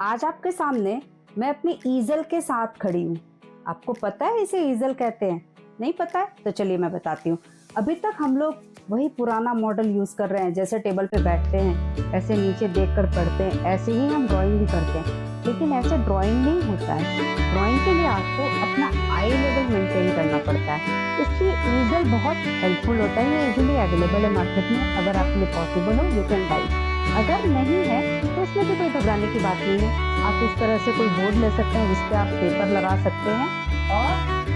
आज आपके सामने मैं अपनी ईजल के साथ खड़ी हूँ। आपको पता है इसे ईजल कहते हैं? नहीं पता है तो चलिए मैं बताती हूँ। अभी तक हम लोग वही पुराना मॉडल यूज कर रहे हैं, जैसे टेबल पे बैठते हैं, ऐसे नीचे देखकर पढ़ते हैं, ऐसे ही हम ड्राइंग भी करते हैं। लेकिन ऐसे ड्राइंग नहीं होता है। ड्राइंग के लिए आपको अपना आई लेवल मेंटेन करना पड़ता है। इसलिए ईजल बहुत हेल्पफुल होता है। ये इजीली अवेलेबल है मार्केट में। अगर आपके लिए पॉसिबल हो यू कैन बाई। अगर नहीं है तो उसमें भी कोई घबराने की बात नहीं है। आप इस तरह से कोई बोर्ड ले सकते हैं जिस पे आप पेपर लगा सकते हैं और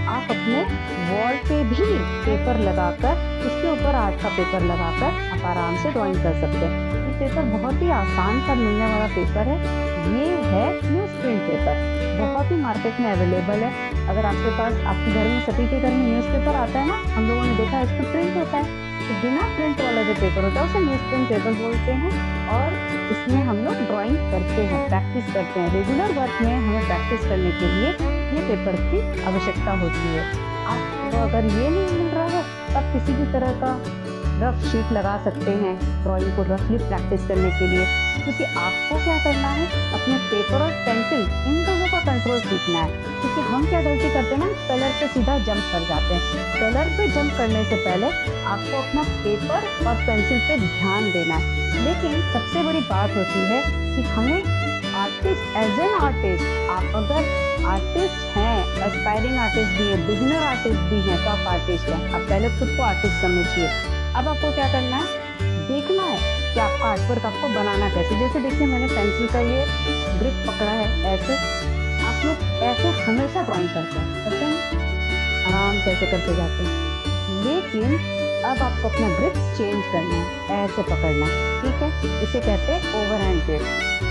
आप अपने वॉल पे भी पेपर लगाकर उसके ऊपर आर्ट का पेपर लगाकर आप आराम से ड्राइंग कर सकते हैं। ये पेपर बहुत ही आसान सा मिलने वाला पेपर है। ये है न्यूज प्रिंट पेपर, बहुत ही मार्केट में अवेलेबल है। अगर आपके पास, आपके घर में, सभी के घर में न्यूज़पेपर आता है ना, हम लोगों ने देखा है इस पर प्रिंट होता है। तो बिना प्रिंट वाला जो पेपर होता है उसे न्यूज प्रिंट पेपर बोलते हैं। और इसमें हम लोग ड्राइंग करते हैं, प्रैक्टिस करते हैं। रेगुलर वर्क में हमें प्रैक्टिस करने के लिए ये पेपर की आवश्यकता होती है। आपको अगर ये नहीं मिल रहा है तब किसी भी तरह का रफ शीट लगा सकते हैं ड्राइंग को रफली प्रैक्टिस करने के लिए। क्योंकि आपको क्या करना है, अपने पेपर और पेंसिल इन दोनों का कंट्रोल सीखना है। क्योंकि हम क्या गलती करते हैं ना, कलर पे सीधा जंप कर जाते हैं। कलर पे जंप करने से पहले आपको अपना पेपर और पेंसिल पे ध्यान देना है। लेकिन सबसे बड़ी बात होती है कि हमें आर्टिस्ट, एज एन आर्टिस्ट, आप अगर आर्टिस्ट हैं, एस्पायरिंग आर्टिस्ट भी है, बिगिनर आर्टिस्ट भी हैं, तो आप आर्टिस्ट हैं। आप पहले खुद को आर्टिस्ट समझिए। अब आपको क्या करना है, देखना है कि आपका आर्टवर्क आपको बनाना कैसे। जैसे देखिए मैंने पेंसिल का ये ग्रिप पकड़ा है, ऐसे आप लोग ऐसे हमेशा ड्राइंग करते हैं, करते हैं, आराम से ऐसे करते जाते हैं। लेकिन अब आपको अपना ग्रिप चेंज करना है, ऐसे पकड़ना है, ठीक है। इसे कहते हैं ओवर हैंड ग्रिप।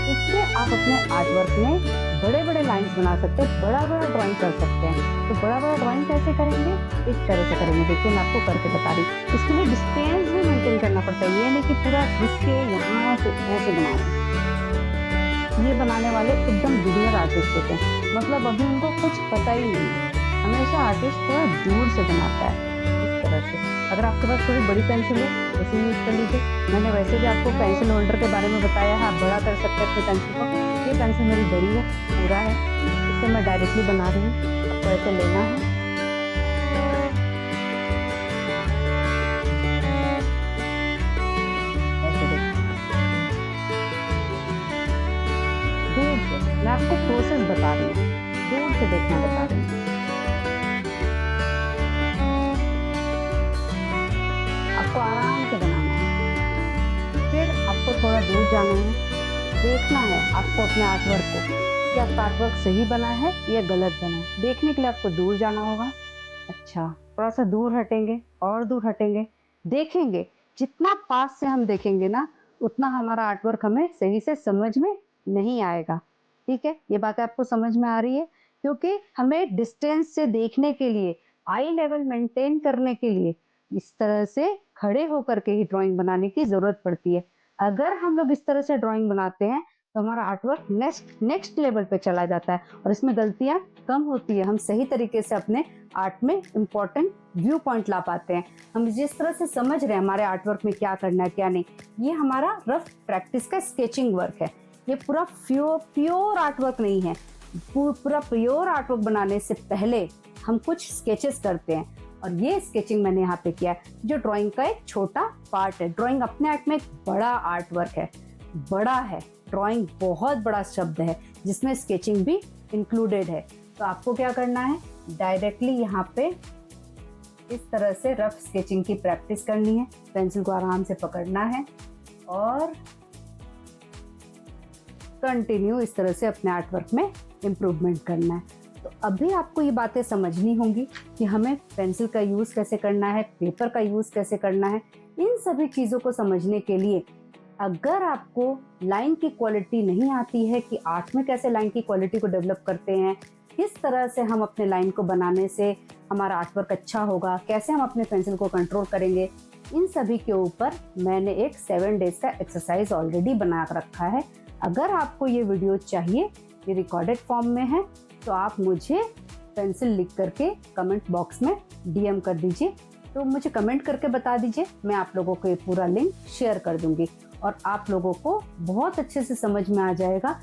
इससे आप अपने आर्टवर्क में बड़े बड़े लाइंस बना सकते हैं, बड़ा बड़ा ड्राइंग कर सकते हैं। तो बड़ा बड़ा ड्राइंग कैसे करेंगे, इस तरह से करेंगे। देखिए मैं आपको करके बता रही हूँ। इसके लिए डिस्टेंस भी मेंटेन करना पड़ता है। ये नहीं कि पूरा घुसके यहाँ से ऐसे बनाना। ये बनाने वाले एकदम बिगिनर आर्टिस्ट होते हैं, मतलब अभी उनको कुछ पता ही नहीं है। हमेशा आर्टिस्ट थोड़ा दूर से बनाता है, इस तरह से। अगर आपके पास थोड़ी बड़ी पेंसिल है उसे यूज कर लीजिए। मैंने वैसे भी आपको पेंसिल होल्डर के बारे में बताया है, आप बड़ा कर सकते हैं अपनी पेंसिल को। ये पेंसिल मेरी बड़ी है, पूरा है, इससे मैं डायरेक्टली बना रही हूँ। आपको ऐसे लेना है, ऐसे देखिए, दूर से। मैं आपको प्रोसेस बता रही हूँ, दूर से देखना बता रही हूँ। आपको आराम से बनाना है। फिर आपको थोड़ा दूर जाना है, देखना है आपको अपने आर्टवर्क को कि आपका आर्टवर्क सही बना है या गलत बना है। देखने के लिए आपको दूर जाना होगा। अच्छा, थोड़ा सा दूर हटेंगे और दूर हटेंगे, देखेंगे। जितना पास से हम देखेंगे ना, उतना हमारा आर्टवर्क हमें सही से समझ में नहीं आएगा। ठीक है, ये बात आपको समझ में आ रही है? क्योंकि हमें डिस्टेंस से देखने के लिए, आई लेवल मेंटेन करने के लिए इस तरह से खड़े होकर के ही ड्राइंग बनाने की जरूरत पड़ती है। अगर हम लोग इस तरह से ड्राइंग बनाते हैं तो हमारा आर्टवर्क नेक्स्ट लेवल पे चला जाता है और इसमें गलतियां कम होती है। हम सही तरीके से अपने आर्ट में इम्पोर्टेंट व्यू पॉइंट ला पाते हैं। हम जिस तरह से समझ रहे हैं हमारे आर्टवर्क में क्या करना है क्या नहीं, ये हमारा रफ प्रैक्टिस का स्केचिंग वर्क है। ये पूरा प्योर आर्टवर्क नहीं है। पूरा प्योर आर्टवर्क बनाने से पहले हम कुछ स्केचेस करते हैं और ये स्केचिंग मैंने यहाँ पे किया है, जो ड्राइंग का एक छोटा पार्ट है। ड्राइंग अपने आप में एक बड़ा आर्ट वर्क है, बड़ा है। ड्राइंग बहुत बड़ा शब्द है जिसमें स्केचिंग भी इंक्लूडेड है। तो आपको क्या करना है, डायरेक्टली यहाँ पे इस तरह से रफ स्केचिंग की प्रैक्टिस करनी है। पेंसिल को आराम से पकड़ना है और कंटिन्यू इस तरह से अपने आर्ट वर्क में इम्प्रूवमेंट करना है। तो अभी आपको ये बातें समझनी होंगी कि हमें पेंसिल का यूज़ कैसे करना है, पेपर का यूज़ कैसे करना है। इन सभी चीज़ों को समझने के लिए अगर आपको लाइन की क्वालिटी नहीं आती है कि आर्ट में कैसे लाइन की क्वालिटी को डेवलप करते हैं, किस तरह से हम अपने लाइन को बनाने से हमारा आर्टवर्क अच्छा होगा, कैसे हम अपने पेंसिल को कंट्रोल करेंगे, इन सभी के ऊपर मैंने एक 7 डेज का एक्सरसाइज ऑलरेडी बना रखा है। अगर आपको ये वीडियो चाहिए, ये रिकॉर्डेड फॉर्म में है, तो आप मुझे पेंसिल लिख करके कमेंट बॉक्स में DM कर दीजिए। तो मुझे कमेंट करके बता दीजिए, मैं आप लोगों को ये पूरा लिंक शेयर कर दूंगी और आप लोगों को बहुत अच्छे से समझ में आ जाएगा